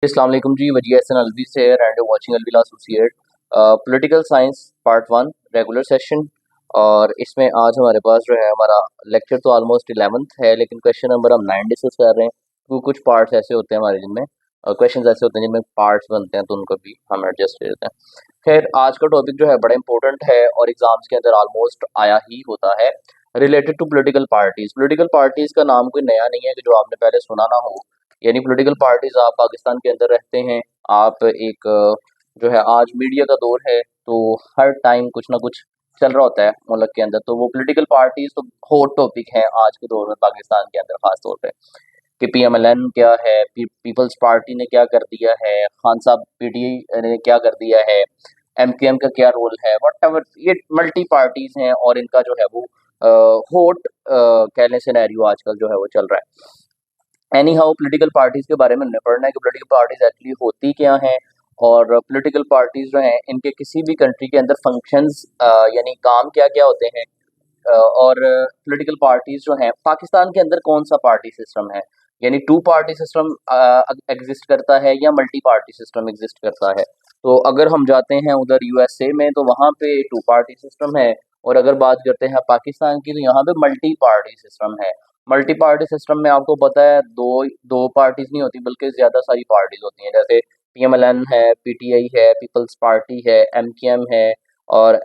अस्सलाम वालेकुम जी, वजी एहसन अलवी से एंड वाचिंग अलविला associate political science part 1 regular session. और इसमें आज हमारे पास जो है हमारा लेक्चर तो ऑलमोस्ट 11th है, लेकिन क्वेश्चन नंबर हम 9 डिस्कस कर रहे हैं क्योंकि कुछ पार्ट्स ऐसे होते हैं हमारे जिनमें क्वेश्चन ऐसे होते हैं जिनमें पार्ट्स बनते हैं, तो उनको भी हम एडजस्ट कर देते हैं। खैर, आज का टॉपिक जो है बड़ा इंपॉर्टेंट है और एग्जाम्स के अंदर ऑलमोस्ट आया ही होता है, related to political parties. Political parties का नाम कोई नया नहीं है कि जो आपने पहले सुना ना हो। यानी पॉलिटिकल पार्टीज आप पाकिस्तान के अंदर रहते हैं, आप एक जो है आज मीडिया का दौर है, तो हर टाइम कुछ ना कुछ चल रहा होता है मुल्क के अंदर, तो वो पॉलिटिकल पार्टीज तो हॉट टॉपिक है आज के दौर में पाकिस्तान के अंदर खास तौर पे कि पीएमएलएन क्या है, पीपल्स पार्टी ने क्या कर दिया है, खान साहब पीटीआई ने क्या कर दिया है, एमकेएम का क्या रोल है, वट एवर। ये मल्टी पार्टीज हैं और इनका जो है वो हॉट कह लें सिनेरियो आजकल जो है वो चल रहा है। एनी हाउ, पॉलिटिकल पार्टीज के बारे में हमने पढ़ना है कि पॉलिटिकल पार्टीज एक्चुअली होती क्या हैं, और पॉलिटिकल पार्टीज जो हैं इनके किसी भी कंट्री के अंदर फंक्शंस यानी काम क्या क्या होते हैं। और पॉलिटिकल पार्टीज जो हैं पाकिस्तान के अंदर कौन सा पार्टी सिस्टम है, यानी टू पार्टी सिस्टम एग्जिस्ट करता है या मल्टी पार्टी सिस्टम एग्जिस्ट करता है। तो अगर हम जाते हैं उधर यूएसए में तो वहाँ पे टू पार्टी सिस्टम है, और अगर बात करते हैं पाकिस्तान की तो यहाँ पे मल्टी पार्टी सिस्टम है। मल्टी पार्टी सिस्टम में आपको पता है दो दो पार्टीज नहीं होती बल्कि ज्यादा सारी पार्टीज होती हैं, जैसे पीएमएलएन है, पीटीआई है, पीपल्स पार्टी है, एमकेएम है, और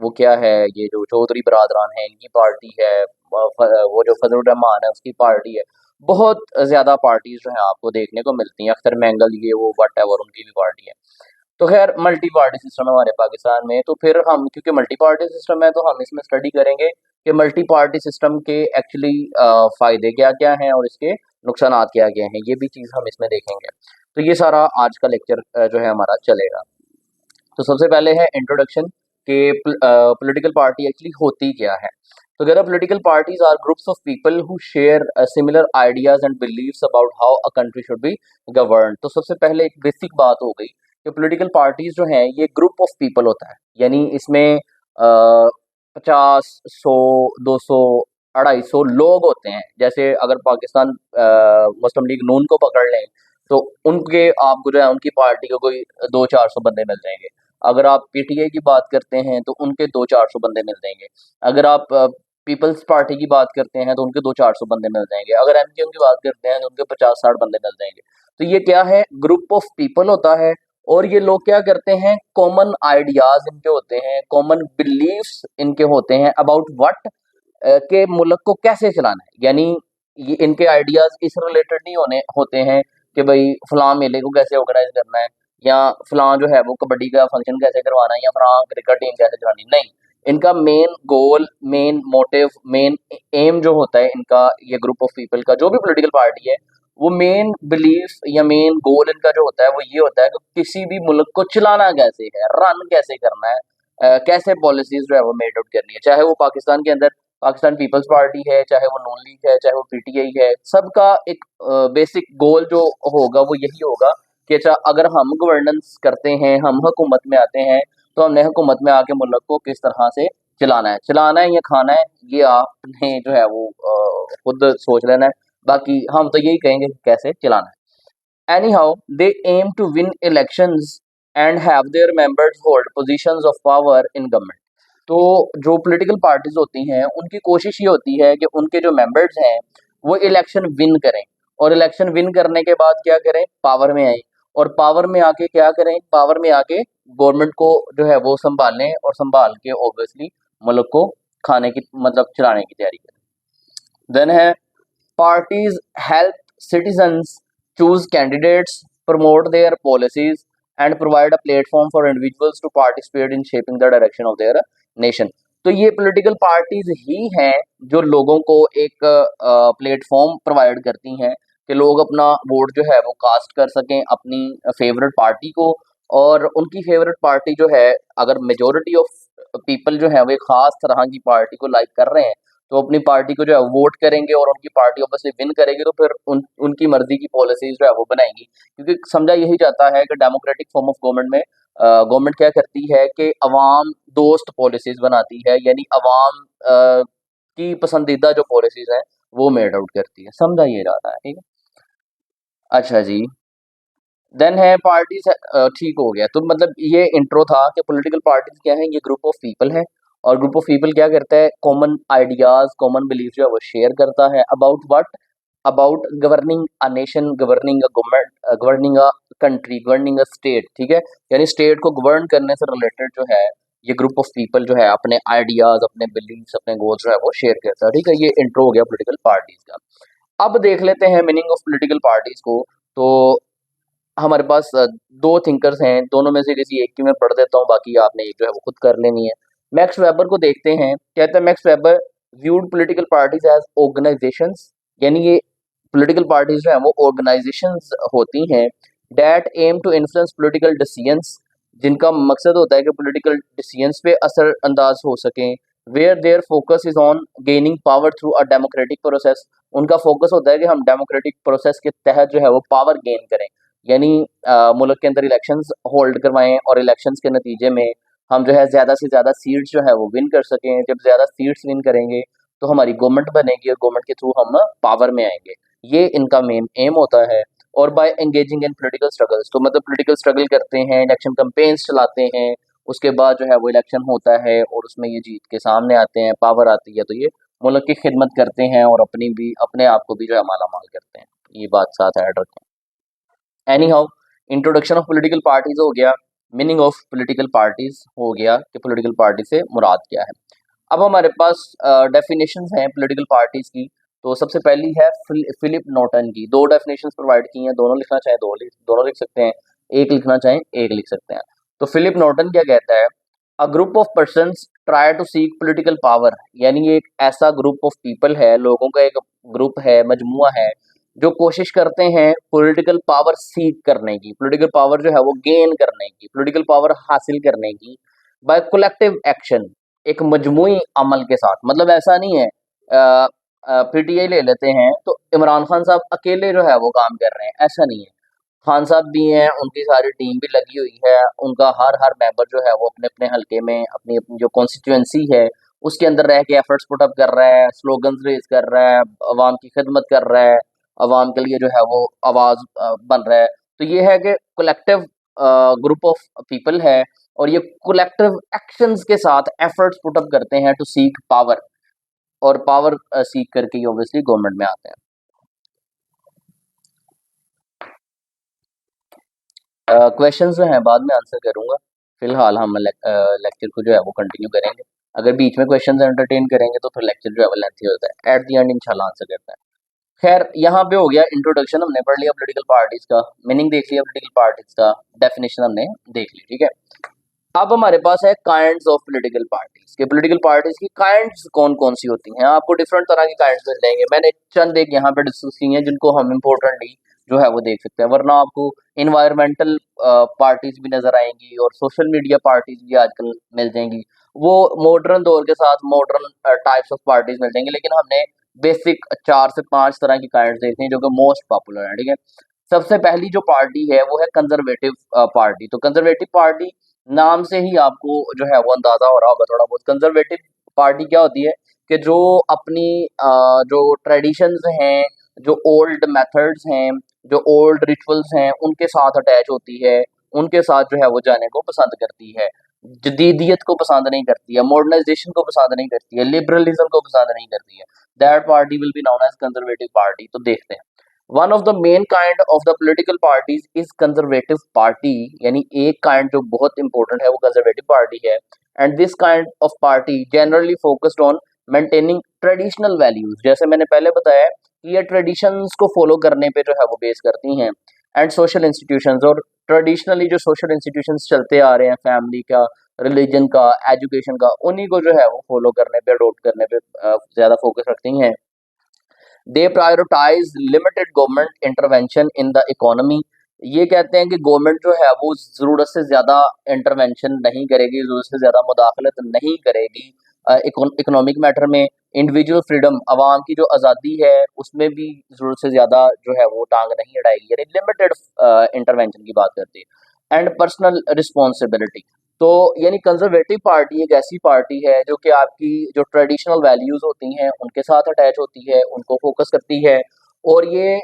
वो क्या है, ये जो चौधरी बरादरान है इनकी पार्टी है, वो जो फजल रहमान है उसकी पार्टी है। बहुत ज्यादा पार्टीज जो है आपको देखने को मिलती हैं, अख्तर मैंगल ये वो वट एवर उनकी भी पार्टी है। तो खैर, मल्टी पार्टी सिस्टम है हमारे पाकिस्तान में, तो फिर हम क्योंकि मल्टी पार्टी सिस्टम है तो हम इसमें स्टडी करेंगे कि मल्टी पार्टी सिस्टम के एक्चुअली फायदे क्या क्या हैं और इसके नुकसानात क्या क्या हैं, ये भी चीज़ हम इसमें देखेंगे। तो ये सारा आज का लेक्चर जो है हमारा चलेगा। तो सबसे पहले है इंट्रोडक्शन कि पॉलिटिकल पार्टी एक्चुअली होती क्या है। तो there are political parties are groups of people who share similar ideas and beliefs about how a country should be govern. तो सबसे पहले एक बेसिक बात हो गई कि पॉलिटिकल पार्टीज जो हैं ये ग्रुप ऑफ पीपल होता है, यानी इसमें 50, 100, 200, 250 लोग होते हैं। जैसे अगर पाकिस्तान मुस्लिम लीग नून को पकड़ लें तो उनके आपको जो है उनकी पार्टी को कोई 200-400 बंदे मिल जाएंगे। अगर आप पीटीआई की बात करते हैं तो उनके 200-400 बंदे मिल जाएंगे। अगर आप पीपल्स पार्टी की बात करते हैं तो उनके 200-400 बंदे मिल जाएंगे। अगर एमकेएम की बात करते हैं तो उनके 50-60 बंदे मिल जाएंगे। तो ये क्या है, ग्रुप ऑफ पीपल होता है। और ये लोग क्या करते हैं, कॉमन आइडियाज इनके होते हैं, कॉमन बिलीव्स इनके होते हैं अबाउट व्हाट के मुल्क को कैसे चलाना है। यानी ये इनके आइडियाज इस रिलेटेड नहीं होने होते हैं कि भाई फलां मेले को कैसे ऑर्गेनाइज करना है, या फलां जो है वो कबड्डी का फंक्शन कैसे करवाना है, या फलां क्रिकेट टीम कैसे चलानी। नहीं, इनका main goal, main motive, main M जो होता है इनका, ये ग्रुप ऑफ पीपल का जो भी पॉलिटिकल पार्टी है, वो मेन बिलीफ या मेन गोल इनका जो होता है वो ये होता है कि किसी भी मुल्क को चलाना कैसे है, रन कैसे करना है, कैसे पॉलिसीज जो है वो मेड आउट करनी है। चाहे वो पाकिस्तान के अंदर पाकिस्तान पीपल्स पार्टी है, चाहे वो नून लीग है, चाहे वो पीटीआई है, सबका एक बेसिक गोल जो होगा वो यही होगा कि अच्छा, अगर हम गवर्नेंस करते हैं, हम हुकूमत में आते हैं, तो हमने हुकूमत में आके मुल्क को किस तरह से चलाना है या खाना है, ये आपने जो है वो खुद सोच लेना है। बाकी हम तो यही कहेंगे कि कैसे चलाना है। Anyhow, they aim to win elections and have their members hold positions of power in government. तो जो पॉलिटिकल पार्टीज होती हैं उनकी कोशिश ये होती है कि उनके जो मेंबर्स हैं वो इलेक्शन विन करें, और इलेक्शन विन करने के बाद क्या करें, पावर में आए, और पावर में आके क्या करें, पावर में आके गवर्नमेंट को जो है वो संभालें, और संभाल के ऑब्वियसली मुल्क को खाने की मतलब चलाने की तैयारी करें। देन है parties help citizens choose candidates, promote their policies, and provide a platform for individuals to participate in shaping the direction of their nation। तो ये पॉलिटिकल पार्टीज ही हैं जो लोगों को एक प्लेटफॉर्म प्रोवाइड करती हैं कि लोग अपना वोट जो है वो कास्ट कर सकें अपनी फेवरेट पार्टी को। और उनकी फेवरेट पार्टी जो है, अगर मेजोरिटी ऑफ पीपल जो है वो एक खास तरह की पार्टी को लाइक कर रहे हैं, तो अपनी पार्टी को जो है वोट करेंगे, और उनकी पार्टी ऑब्वियसली विन करेगी, तो फिर उनकी मर्जी की पॉलिसीज जो है वो बनाएंगी। क्योंकि समझा यही जाता है कि डेमोक्रेटिक फॉर्म ऑफ गवर्नमेंट में गवर्नमेंट क्या करती है कि अवाम दोस्त पॉलिसीज बनाती है, यानी अवाम की पसंदीदा जो पॉलिसीज हैं वो मेड आउट करती है। समझा ये जाता है, ठीक है। अच्छा जी, देन है पार्टीज, ठीक हो गया। तो मतलब ये इंट्रो था कि पॉलिटिकल पार्टीज क्या है, ये ग्रुप ऑफ पीपल है, और ग्रुप ऑफ पीपल क्या करता है, कॉमन आइडियाज कॉमन बिलीफ जो है वो शेयर करता है about what, about governing a nation, governing a government, governing a country, governing a state, ठीक है। यानी स्टेट को गवर्न करने से रिलेटेड जो है ये ग्रुप ऑफ पीपल जो है अपने आइडियाज, अपने बिलीव्स, अपने गोल्स जो है वो शेयर करता है, ठीक है। ये इंट्रो हो गया पॉलिटिकल पार्टीज का। अब देख लेते हैं मीनिंग ऑफ पॉलिटिकल पार्टीज को। तो हमारे पास दो थिंकर्स हैं, दोनों में से किसी एक की मैं पढ़ देता हूँ, बाकी आपने एक जो है वो खुद कर लेनी है। मैक्स वेबर को देखते हैं, कहते हैं Max Weber viewed political parties as organisations, यानी ये पॉलिटिकल पार्टीज जो है वो ऑर्गेनाइजेशंस होती हैं, that aim to influence political decisions, जिनका मकसद होता है कि पॉलिटिकल डिसीजंस पे असर अंदाज हो सकें, where their focus is on gaining power through a democratic process, उनका फोकस होता है कि हम डेमोक्रेटिक प्रोसेस के तहत जो है वो पावर गेन करें, यानी मुल्क के अंदर इलेक्शंस होल्ड करवाएं और इलेक्शंस के नतीजे में हम जो है ज़्यादा से ज़्यादा सीट्स जो है वो विन कर सकें। जब ज़्यादा सीट्स विन करेंगे तो हमारी गवर्नमेंट बनेगी और गवर्नमेंट के थ्रू हम पावर में आएंगे, ये इनका मेन एम होता है। और by engaging in political struggles, तो मतलब पॉलिटिकल स्ट्रगल करते हैं, इलेक्शन कैंपेन्स चलाते हैं, उसके बाद जो है वो इलेक्शन होता है और उसमें ये जीत के सामने आते हैं, पावर आती है, तो ये मुल्क की खिदमत करते हैं और अपनी भी, अपने आप को भी जो है माला माल करते हैं। ये बात साथ ऐड रखें। Any how, introduction of political parties हो गया, मीनिंग ऑफ पॉलिटिकल पार्टीज हो गया कि पॉलिटिकल पार्टी से मुराद क्या है। अब हमारे पास डेफिनेशंस हैं पॉलिटिकल पार्टीज की। तो सबसे पहली है फिलिप नॉर्टन की, दो डेफिनेशंस प्रोवाइड की हैं, दोनों लिखना चाहें दोनों लिख सकते हैं, एक लिखना चाहें एक लिख सकते हैं। तो फिलिप नॉर्टन क्या कहता है, a group of persons try to seek political power, यानी ये एक ऐसा ग्रुप ऑफ पीपल है, लोगों का एक ग्रुप है, मजमुआ है, जो कोशिश करते हैं पॉलिटिकल पावर सीक करने की, पॉलिटिकल पावर जो है वो गेन करने की, पॉलिटिकल पावर हासिल करने की, बाय कलेक्टिव एक्शन, एक मजमुई अमल के साथ। मतलब ऐसा नहीं है पीटीआई ले लेते हैं तो इमरान खान साहब अकेले जो है वो काम कर रहे हैं, ऐसा नहीं है। खान साहब भी हैं, उनकी सारी टीम भी लगी हुई है, उनका हर हर मेंबर जो है वो अपने अपने हलके में अपनी अपनी जो कॉन्स्टिट्यूएंसी है उसके अंदर रह के एफर्ट्स पुट अप कर रहा है, स्लोगन्स रेज कर रहा है, अवाम की खिदमत कर रहा है, अवाम के लिए जो है वो आवाज बन रहा है। तो ये है कि कलेक्टिव ग्रुप ऑफ पीपल है, और ये कलेक्टिव एक्शंस के साथ एफर्ट्स पुट अप करते हैं टू सीक पावर, और पावर सीक करके ही ऑब्वियसली गवर्नमेंट में आते हैं। क्वेश्चंस जो हैं बाद में आंसर करूंगा, फिलहाल हम लेक्चर को जो है वो कंटिन्यू करेंगे। अगर बीच में क्वेश्चंस एंटरटेन करेंगे तो फिर लेक्चर जो है वो लेंथी होता है, एट द एंड इंशाल्लाह आंसर करता है। खैर, यहाँ पे हो गया इंट्रोडक्शन, हमने पढ़ लिया पॉलिटिकल पार्टीज का, मीनिंग देख लिया पॉलिटिकल पार्टीज का, डेफिनेशन हमने देख ली, ठीक है। अब हमारे पास है काइंड्स ऑफ पॉलिटिकल पार्टीज के, पॉलिटिकल पार्टीज की काइंड्स कौन कौन सी होती हैं, आपको डिफरेंट तरह की काइंड्स मिल जाएंगे। मैंने चंद एक यहाँ पे डिस्कस की हैं जिनको हम इम्पोर्टेंटली जो है वो देख सकते हैं, वरना आपको इन्वायरमेंटल पार्टीज भी नजर आएंगी और सोशल मीडिया पार्टीज भी आजकल मिल जाएंगी। वो मॉडर्न दौर के साथ मॉडर्न टाइप्स ऑफ पार्टीज मिल जाएंगे, लेकिन हमने बेसिक 4 से 5 तरह की काइंड्स देखनी है जो कि मोस्ट पॉपुलर है, ठीक है। सबसे पहली जो पार्टी है वो है कंजर्वेटिव पार्टी। तो कंजर्वेटिव पार्टी नाम से ही आपको जो है वो अंदाजा हो रहा होगा थोड़ा बहुत। कंजर्वेटिव पार्टी क्या होती है कि जो अपनी जो ट्रेडिशंस हैं, जो ओल्ड मेथड्स हैं, जो ओल्ड रिचुअल्स हैं, उनके साथ अटैच होती है, उनके साथ जो है वो जाने को पसंद करती है, जदीदियत को पसंद नहीं करती है, मॉडर्नाइजेशन को पसंद नहीं करती है, लिबरलिज्म को पसंद नहीं करती है। That party will be known as conservative party. तो देखते हैं, one of the main kind of the political parties is conservative party, यानी एक काइंड जो बहुत इंपॉर्टेंट है वो कंजर्वेटिव पार्टी है। And this kind of party generally focused on maintaining traditional values, जैसे मैंने पहले बताया कि ये ट्रेडिशंस को फॉलो करने पे जो है वो बेस करती हैं, एंड सोशल इंस्टीट्यूशंस, और ट्रेडिशनली जो सोशल इंस्टीट्यूशंस चलते आ रहे हैं, फैमिली का, रिलीजन का, एजुकेशन का, उन्हीं को जो है वो फॉलो करने पे, अडोप्ट करने पे ज्यादा फोकस रखती हैं। They prioritize limited government intervention in the economy, ये कहते हैं कि गवर्नमेंट जो है वो ज़रूरत से ज़्यादा इंटरवेंशन नहीं करेगी, ज़रूरत से ज़्यादा मुदाखलत नहीं करेगी इकोनॉमिक मैटर में। इंडिविजुअल फ्रीडम, आवाम की जो आज़ादी है उसमें भी ज़रूरत से ज़्यादा जो है वो टांग नहीं अड़ाएगी, यानी लिमिटेड इंटरवेंशन की बात करती है। एंड पर्सनल रिस्पॉन्सिबिलिटी, तो यानी कंजर्वेटिव पार्टी एक ऐसी पार्टी है जो कि आपकी जो ट्रेडिशनल वैल्यूज होती हैं उनके साथ अटैच होती है, उनको फोकस करती है, और ये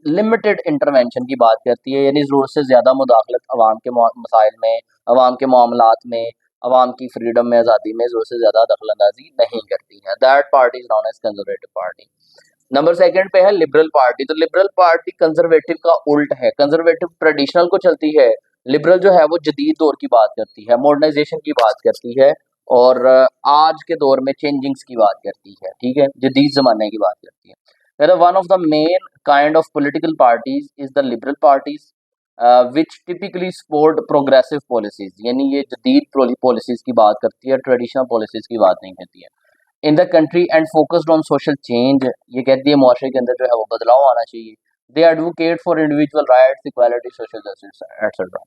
लिमिटेड इंटरवेंशन की बात करती है, यानी ज़रूरत से ज़्यादा मुदाखलत अवाम के मसाइल में, अवाम के मामलात में, अवाम की फ्रीडम में, आज़ादी में ज़रूरत से ज़्यादा दखल अंदाजी नहीं करती है। That party is known as conservative party. Number second पे है लिबरल पार्टी। तो लिबरल पार्टी कंजर्वेटिव का उल्ट है। कंजर्वेटिव ट्रेडिशनल को चलती है, लिबरल जो है वो जदीद दौर की बात करती है, मॉडर्नाइजेशन की बात करती है, और आज के दौर में चेंजिंग्स की बात करती है, ठीक है, जदीद ज़माने की बात करती है। One of the main kind of political parties is the liberal parties which typically support progressive policies, यानी ये जदीद पॉलिसीज की बात करती है, ट्रेडिशनल पॉलिसीज की बात नहीं करती है। In the country and focused on social change, ये कहती है माशरे के अंदर जो है वो बदलाव आना चाहिए। They advocate for individual rights, equality, social justice etcetera.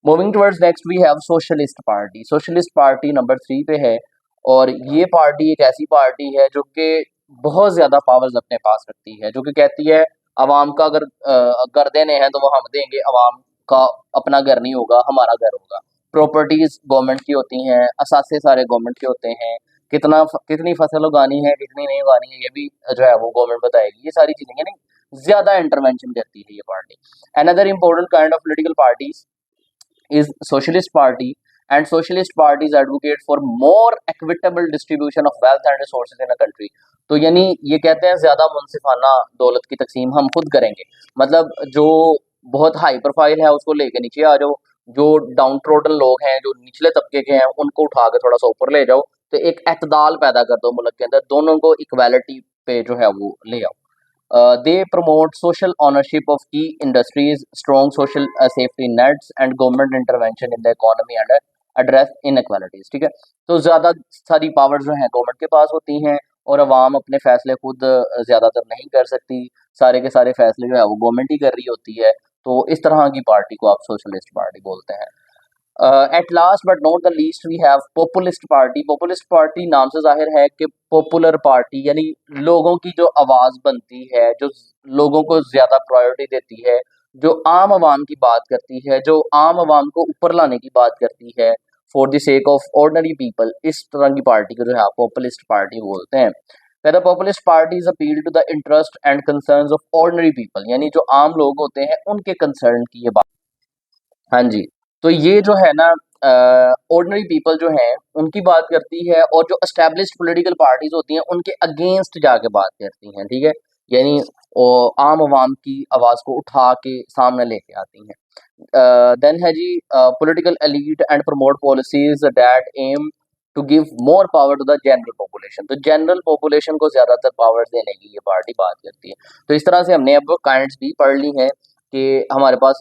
Moving towards next we have socialist party. Socialist party number 3 पे है, और ये पार्टी एक ऐसी पार्टी है जो कि बहुत ज़्यादा पावर्स अपने पास रखती है, जो कि कहती है अवाम का अगर घर देने हैं तो वो हम देंगे, अवाम का अपना घर नहीं होगा, हमारा घर होगा। प्रॉपर्टीज गवर्नमेंट की होती हैं, असासे सारे गवर्नमेंट के होते हैं, कितनी फसल उगानी है, कितनी नहीं उगानी है, ये भी जो है वो गवर्नमेंट बताएगी। ये सारी चीज़ें यानी ज़्यादा इंटरवेंशन करती है ये party. Another important kind of political parties is socialist party, and socialist parties advocate for more equitable distribution of wealth and resources in a country। तो यानी ये कहते हैं ज्यादा मुनसिफाना दौलत की तकसीम हम खुद करेंगे, मतलब जो बहुत हाई प्रोफाइल है उसको लेके नीचे आ जाओ, जो डाउन ट्रोडन लोग हैं, जो निचले तबके के हैं, उनको उठा के थोड़ा सा ऊपर ले जाओ, तो एक एतदाल पैदा कर दो मुल्क के अंदर, दोनों को इक्वालिटी पे जो है वो ले आओ। They promote social ownership of key industries, strong social safety nets, and government intervention in the economy and address inequalities। ठीक है, तो ज़्यादा सारी पावर जो है गवर्नमेंट के पास होती हैं, और अवाम अपने फैसले खुद ज़्यादातर नहीं कर सकती, सारे के सारे फैसले जो है वो गवर्नमेंट ही कर रही होती है। तो इस तरह की पार्टी को आप सोशलिस्ट पार्टी बोलते हैं। At last but not the least we have populist party. Populist party नाम से जाहिर है कि पॉपुलर पार्टी, यानी लोगों की जो आवाज़ बनती है, जो लोगों को ज़्यादा प्रायोरिटी देती है, जो आम आवाम की बात करती है, जो आम आवाम को ऊपर लाने की बात करती है, for the sake of ordinary people, इस तरह की पार्टी को जो है आप पॉपुलिस्ट पार्टी बोलते हैं। The populist parties appeal to the interest and concerns of ordinary people, यानी जो आम लोग होते हैं उनके कंसर्न की ये बात। हाँ जी, तो ये जो है ना ऑर्डिनरी पीपल जो हैं उनकी बात करती है, और जो एस्टैब्लिश्ड पॉलिटिकल पार्टीज होती हैं उनके अगेंस्ट जाके बात करती हैं, ठीक है, यानी आम आवाम की आवाज़ को उठा के सामने लेके आती हैं। देन है जी political elite and promote policies that aim to give more power to the general population. तो जनरल पॉपुलेशन को ज़्यादातर पावर्स देने की ये पार्टी बात करती है। तो इस तरह से हमने अब काइंड्स भी पढ़ ली हैं कि हमारे पास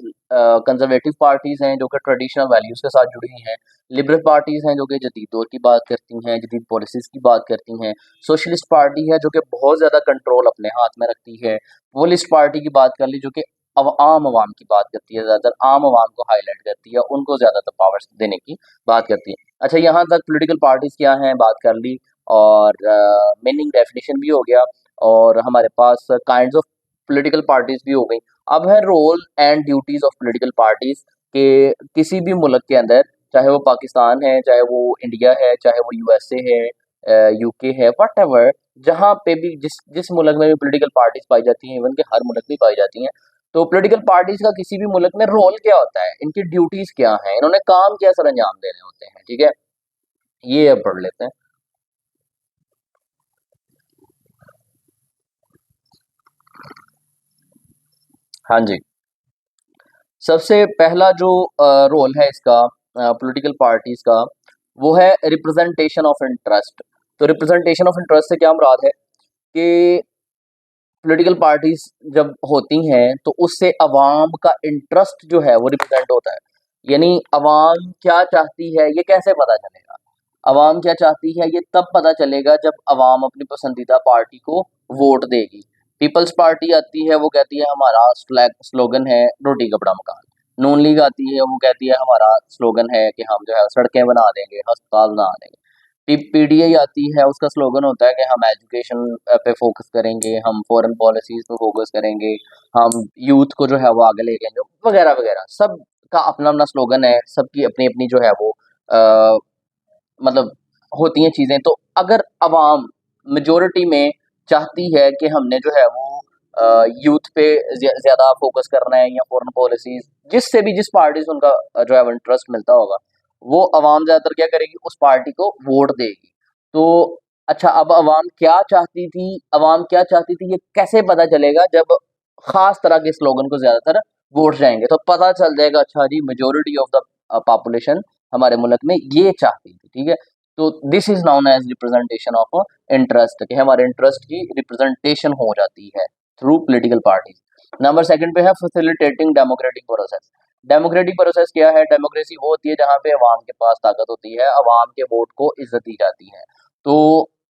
कंजर्वेटिव पार्टीज़ हैं जो कि ट्रेडिशनल वैल्यूज़ के साथ जुड़ी हैं, लिबरल पार्टीज़ हैं जो कि जदीद दौर की बात करती हैं, जदीद पॉलिसीज़ की बात करती हैं, सोशलिस्ट पार्टी है जो कि बहुत ज़्यादा कंट्रोल अपने हाथ में रखती है, पॉपुलिस्ट पार्टी की बात कर ली जो कि आम आवाम की बात करती है, ज़्यादातर आम आवाम को हाईलाइट करती है, उनको ज़्यादातर पावर्स देने की बात करती है। अच्छा, यहाँ तक पॉलिटिकल पार्टीज़ क्या हैं बात कर ली, और मीनिंग डेफिनेशन भी हो गया, और हमारे पास काइंड्स ऑफ पॉलिटिकल पार्टीज़ भी हो गई। अब है role and duties of political parties के किसी भी मुल्क के अंदर, चाहे वो पाकिस्तान है, चाहे वो इंडिया है, चाहे वो यूएसए है, यूके है, वट एवर, जहाँ पे भी जिस जिस मुल्क में भी पॉलिटिकल पार्टीज पाई जाती हैं, इवन के हर मुल्क में पाई जाती हैं, तो पॉलिटिकल पार्टीज का किसी भी मुल्क में रोल क्या होता है, इनकी ड्यूटीज क्या हैं, इन्होंने काम क्या सर अंजाम देने होते हैं, ठीक है, ये अब पढ़ लेते हैं। हाँ जी, सबसे पहला जो रोल है इसका पॉलिटिकल पार्टीज का, वो है रिप्रेजेंटेशन ऑफ इंटरेस्ट। तो रिप्रेजेंटेशन ऑफ इंटरेस्ट से क्या मुराद है कि पॉलिटिकल पार्टीज जब होती हैं तो उससे अवाम का इंटरेस्ट जो है वो रिप्रेजेंट होता है, यानी अवाम क्या चाहती है ये कैसे पता चलेगा, अवाम क्या चाहती है ये तब पता चलेगा जब अवाम अपनी पसंदीदा पार्टी को वोट देगी। पीपल्स पार्टी आती है, वो कहती है हमारा स्लोगन है रोटी कपड़ा मकान। नून लीग आती है, वो कहती है हमारा स्लोगन है कि हम जो है सड़कें बना देंगे, अस्पताल बना देंगे। पीडीआई आती है, उसका स्लोगन होता है कि हम एजुकेशन पे फोकस करेंगे, हम फॉरेन पॉलिसीज पे फोकस करेंगे, हम यूथ को जो है वो आगे लेके जाएंगे, वगैरह वगैरह। सब का अपना अपना स्लोगन है, सबकी अपनी अपनी जो है वो मतलब होती हैं चीज़ें। तो अगर अवाम मेजोरिटी में चाहती है कि हमने जो है वो यूथ पे ज़्यादा फोकस करना है या फॉरेन पॉलिसीज़, जिससे भी जिस पार्टी से उनका जो है वो इंटरेस्ट मिलता होगा, वो अवाम ज़्यादातर क्या करेगी, उस पार्टी को वोट देगी। तो अच्छा, अब अवाम क्या चाहती थी, अवाम क्या चाहती थी, ये कैसे पता चलेगा? जब ख़ास तरह के स्लोगन को ज़्यादातर वोट जाएँगे, तो पता चल जाएगा, अच्छा जी, मेजॉरिटी ऑफ द पॉपुलेशन हमारे मुल्क में ये चाहती थी, ठीक है? तो this is known as representation of interest, कि हमारे इंटरेस्ट की रिप्रेजेंटेशन हो जाती है through political parties. Number second पे है facilitating democratic process. Democratic process क्या है? डेमोक्रेसी वो होती है जहाँ पे अवाम के पास ताकत होती है, अवाम के वोट को इज्जत दी जाती है। तो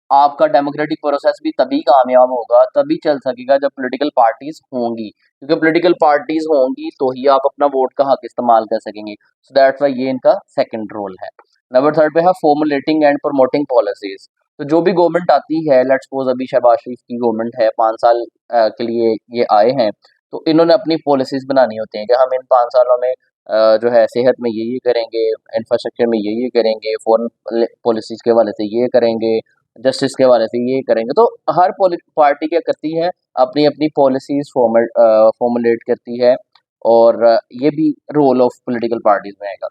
आपका डेमोक्रेटिक प्रोसेस भी तभी कामयाब होगा, तभी चल सकेगा जब पॉलिटिकल पार्टीज होंगी, क्योंकि पॉलिटिकल पार्टीज होंगी तो ही आप अपना वोट का हक इस्तेमाल कर सकेंगे। सो दैट्स वाई ये इनका सेकंड रोल है। नंबर थर्ड पे है फॉर्मुलेटिंग एंड प्रमोटिंग पॉलिसीज। तो जो भी गवर्नमेंट आती है, लेट्स सपोज अभी शहबाज शरीफ की गवर्नमेंट है, 5 साल के लिए ये आए हैं, तो इन्होंने अपनी पॉलिसीज बनानी होती हैं कि हम इन 5 सालों में जो है सेहत में ये करेंगे, इंफ्रास्ट्रक्चर में ये करेंगे, फॉरेन पॉलिसीज के हवाले से ये करेंगे, जस्टिस के हवाले से ये करेंगे। तो हर पार्टी क्या करती है, अपनी अपनी पॉलिसीज फॉर्मुलेट करती है, और ये भी रोल ऑफ पॉलिटिकल पार्टीज में आएगा।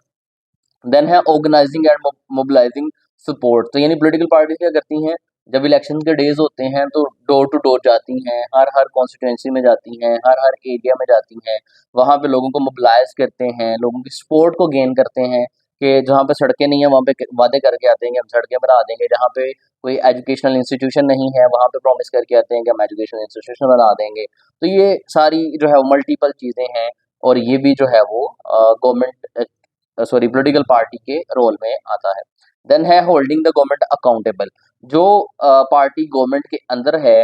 देन है ऑर्गेनाइजिंग एंड मोबिलाइजिंग सपोर्ट। तो यानी पॉलिटिकल पार्टी क्या करती हैं, जब इलेक्शन के डेज होते हैं तो डोर टू डोर जाती हैं, हर हर कॉन्स्टिट्यूंसी में जाती हैं, हर हर एरिया में जाती हैं, वहाँ पे लोगों को मोबिलाइज करते हैं, लोगों की सपोर्ट को गेन करते हैं, कि जहाँ पे सड़कें नहीं है वहाँ पे वादे करके आते हैं कि हम सड़कें बना देंगे, जहाँ पे कोई एजुकेशनल इंस्टीट्यूशन नहीं है वहाँ पे प्रॉमिस करके आते हैं कि हम एजुकेशनल इंस्टीट्यूशन बना देंगे। तो ये सारी जो है मल्टीपल चीज़ें हैं, और ये भी जो है वो गवर्नमेंट सॉरी पॉलिटिकल पार्टी के रोल में आता है। देन है होल्डिंग द गवर्नमेंट अकाउंटेबल। जो पार्टी गवर्नमेंट के अंदर है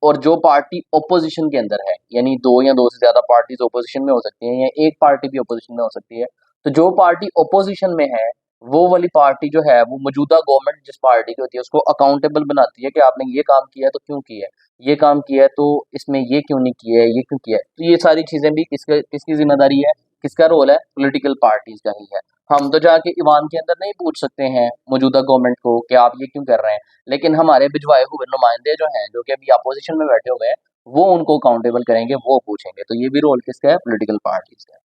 और जो पार्टी ओपोजिशन के अंदर है, यानी दो या दो से ज्यादा पार्टीज ओपोजिशन में हो सकती हैं, या एक पार्टी भी ओपोजिशन में हो सकती है। तो जो पार्टी ओपोजिशन में है, वो वाली पार्टी जो है वो मौजूदा गवर्नमेंट जिस पार्टी की होती है उसको अकाउंटेबल बनाती है कि आपने ये काम किया है तो क्यों किया है, ये काम किया है तो इसमें ये क्यों नहीं किया है, ये क्यों किया है। तो ये सारी चीजें भी किसकी जिम्मेदारी है, किसका रोल है? पॉलिटिकल पार्टीज का ही है। हम तो जाके ईवान के अंदर नहीं पूछ सकते हैं मौजूदा गवर्नमेंट को कि आप ये क्यों कर रहे हैं, लेकिन हमारे भिजवाए हुए नुमाइंदे जो हैं, जो कि अभी अपोजिशन में बैठे हुए हैं, वो उनको अकाउंटेबल करेंगे, वो पूछेंगे। तो ये भी रोल किसका है? पॉलिटिकल पार्टीज का है।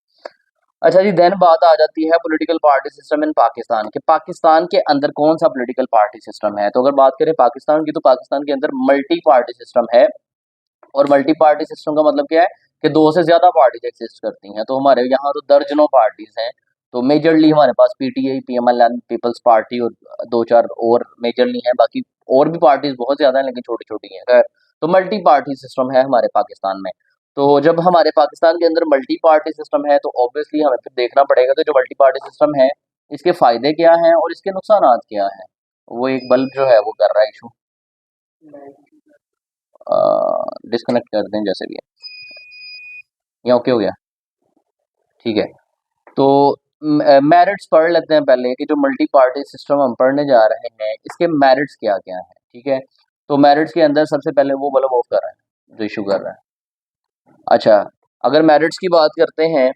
अच्छा जी, देन बात आ जाती है political party system in Pakistan के। पाकिस्तान के अंदर कौन सा पॉलिटिकल पार्टी सिस्टम है? तो अगर बात करें पाकिस्तान की, तो पाकिस्तान के अंदर मल्टी पार्टी सिस्टम है। और मल्टी पार्टी सिस्टम का मतलब क्या है कि दो से ज्यादा पार्टीज एग्जिस्ट करती हैं। तो हमारे यहाँ तो दर्जनों पार्टीज हैं। तो मेजरली हमारे पास पीटीआई, पीएमएल, पीपल्स पार्टी और दो चार और मेजरली हैं। बाकी और भी पार्टीज बहुत ज्यादा हैं, लेकिन छोटी छोटी हैं। खैर, तो मल्टी पार्टी सिस्टम है हमारे पाकिस्तान में। तो जब हमारे पाकिस्तान के अंदर मल्टी पार्टी सिस्टम है, तो ऑब्वियसली हमें फिर देखना पड़ेगा कि जो मल्टी पार्टी सिस्टम है, इसके फायदे क्या हैं और इसके नुकसान क्या हैं। वो एक बल्ब जो है वो कर रहा है इशू, डिस्कनेक्ट कर दें जैसे भी है, या ओके हो गया, ठीक है। तो मेरिट्स पढ़ लेते हैं पहले, कि जो मल्टी पार्टी सिस्टम हम पढ़ने जा रहे हैं इसके मेरिट्स क्या क्या हैं, ठीक है। तो मेरिट्स के अंदर सबसे पहले वो बल्ब ऑफ कर रहा है जो इशू कर रहा है। अच्छा, अगर मेरिट्स की बात करते हैं,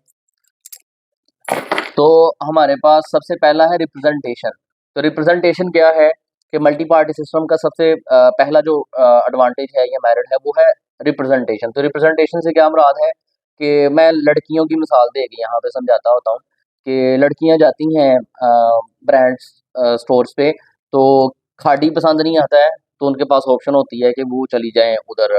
तो हमारे पास सबसे पहला है रिप्रेजेंटेशन। तो रिप्रेजेंटेशन क्या है, कि मल्टी पार्टी सिस्टम का सबसे पहला जो एडवांटेज है या मेरिट है, वो है रिप्रेजेंटेशन। तो रिप्रेजेंटेशन से क्या मुराद है, कि मैं लड़कियों की मिसाल दे के यहाँ पे समझाता होता हूँ, कि लड़कियाँ जाती हैं ब्रांड्स स्टोर्स पे, तो खादी पसंद नहीं आता है, तो उनके पास ऑप्शन होती है कि वो चली जाएं उधर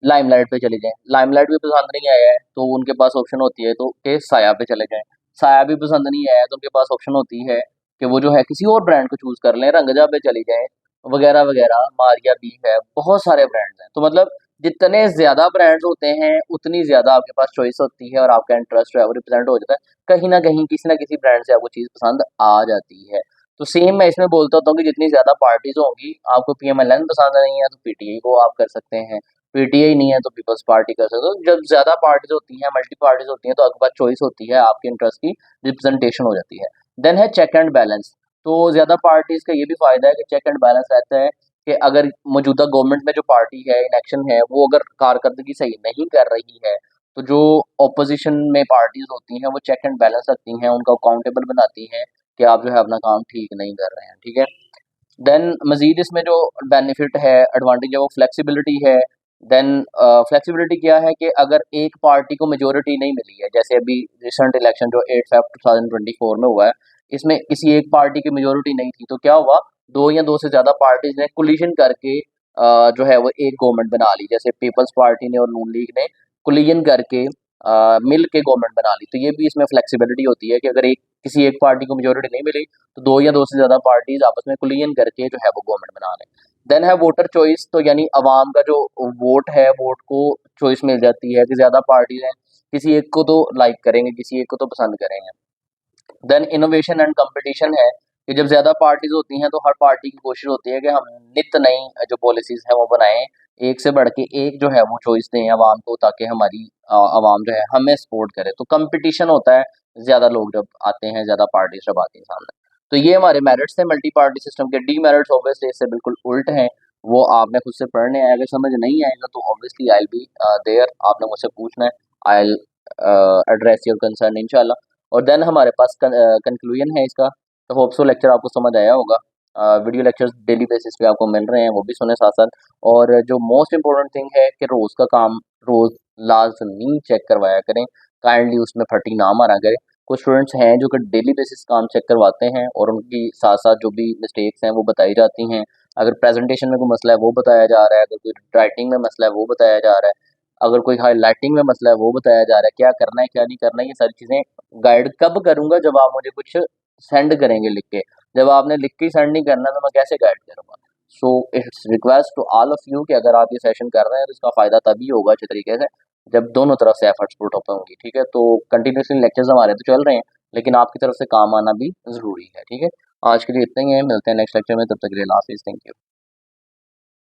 लाइमलाइट पे चली जाएं। लाइमलाइट भी पसंद नहीं आया है तो उनके पास ऑप्शन होती है तो कि साया पे चले जाएं। साया भी पसंद नहीं आया तो उनके पास ऑप्शन होती है कि वो जो है किसी और ब्रांड को चूज कर लें, रंगजा पे चली जाएं, वगैरह वगैरह, मारिया भी है, बहुत सारे ब्रांड्स हैं। तो मतलब जितने ज्यादा ब्रांड्स होते हैं उतनी ज्यादा आपके पास चॉइस होती है, और आपका इंटरेस्ट जो है वो रिप्रेजेंट हो जाता है। कहीं ना किसी ब्रांड से आपको चीज पसंद आ जाती है। तो सेम मैं इसमें बोलता होता हूँ कि जितनी ज्यादा पार्टीज होंगी, आपको पीएमएलएन पसंद नहीं है तो पीटीआई को आप कर सकते हैं, पीटीआई नहीं है तो पीपल्स पार्टी कर सकते हो। जब ज्यादा पार्टीज होती हैं, मल्टी पार्टीज होती हैं, तो आपके पास चॉइस होती है, आपके इंटरेस्ट की रिप्रेजेंटेशन हो जाती है। देन है चेक एंड बैलेंस। तो ज्यादा पार्टीज का ये भी फायदा है कि चेक एंड बैलेंस रहता है, कि अगर मौजूदा गवर्नमेंट में जो पार्टी है इन एक्शन है, वो अगर कारकर्दगी सही नहीं कर रही है, तो जो ऑपोजिशन में पार्टीज होती हैं वो चेक एंड बैलेंस रखती हैं, उनको अकाउंटेबल बनाती हैं कि आप जो है अपना काम ठीक नहीं कर रहे हैं, ठीक है। देन मजीद इसमें जो बेनिफिट है, एडवांटेज है, वो फ्लेक्सिबिलिटी है। देन फ्लेक्सिबिलिटी क्या है कि अगर एक पार्टी को मेजोरिटी नहीं मिली है, जैसे अभी रिसेंट इलेक्शन जो 8 फेब 2024 में हुआ है, इसमें किसी एक पार्टी की मेजोरिटी नहीं थी, तो क्या हुआ, दो या दो से ज़्यादा पार्टीज ने कोलिशन करके जो है वो एक गवर्नमेंट बना ली। जैसे पीपल्स पार्टी ने और नून लीग ने कोलिशन करके मिल के गवर्नमेंट बना ली। तो ये भी इसमें फ्लेक्सिबिलिटी होती है कि अगर एक किसी एक पार्टी को मेजोरिटी नहीं मिली, तो दो या दो से ज़्यादा पार्टीज आपस में कोलिशन करके जो है वो गवर्नमेंट बना लें। देन है वोटर चॉइस, तो यानी अवाम का जो वोट है, वोट को चॉइस मिल जाती है कि ज़्यादा पार्टीज हैं, किसी एक को तो लाइक करेंगे, किसी एक को तो पसंद करेंगे। देन इनोवेशन एंड कंपटीशन है कि जब ज़्यादा पार्टीज होती हैं तो हर पार्टी की कोशिश होती है कि हम नित नई जो पॉलिसीज हैं वो बनाएं, एक से बढ़ के एक जो है वो चॉइस दें आवाम को, ताकि हमारी आवाम जो है हमें सपोर्ट करे। तो कंपटीशन होता है ज़्यादा लोग जब आते हैं, ज़्यादा पार्टीज जब आती हैं सामने। तो ये हमारे मेरिट्स थे मल्टी पार्टी सिस्टम के। डीमेरिट्स ऑब्वियसली इससे बिल्कुल उल्ट हैं, वो आपने खुद से पढ़ने हैं। अगर समझ नहीं आएगा तो ऑब्वियसली आई बी देयर, आपने मुझसे पूछना है, आई एड्रेस योर कंसर्न इंशाल्लाह। और देन हमारे पास कंक्लूजन है इसका। तो होप सो लेक्चर आपको समझ आया होगा। वीडियो लेक्चर्स डेली बेसिस पे आपको मिल रहे हैं, वो भी सुने साथ साथ। और जो मोस्ट इंपॉर्टेंट थिंग है कि रोज़ का काम रोज़ लाजमी चेक करवाया करें, काइंडली उसमें फटी ना मारा करें। कुछ स्टूडेंट्स हैं जो कि डेली बेसिस काम चेक करवाते हैं और उनकी साथ साथ जो भी मिस्टेक्स हैं वो बताई जाती हैं। अगर प्रेजेंटेशन में कोई मसला है वो बताया जा रहा है, अगर कोई राइटिंग में मसला है वो बताया जा रहा है, अगर कोई हाईलाइटिंग में मसला है वो बताया जा रहा है, क्या करना है क्या नहीं करना है, ये सारी चीज़ें गाइड कब करूँगा, जब आप मुझे कुछ सेंड करेंगे लिख के। जब आपने लिख के सेंड नहीं करना तो मैं कैसे गाइड करूँगा। So it's request to all of you कि अगर आप ये सेशन कर रहे हैं तो इसका फ़ायदा तभी होगा अच्छे तरीके से जब दोनों तरफ से एफर्ट्स पुट अप होंगी। ठीक है, तो कंटिन्यूसली लेक्चर्स हमारे तो चल रहे हैं, लेकिन आपकी तरफ से काम आना भी ज़रूरी है। ठीक है, आज के लिए इतना ही है, मिलते हैं नेक्स्ट लेक्चर में, तब तक के लिए अल्लाह हाफिज़, थैंक यू।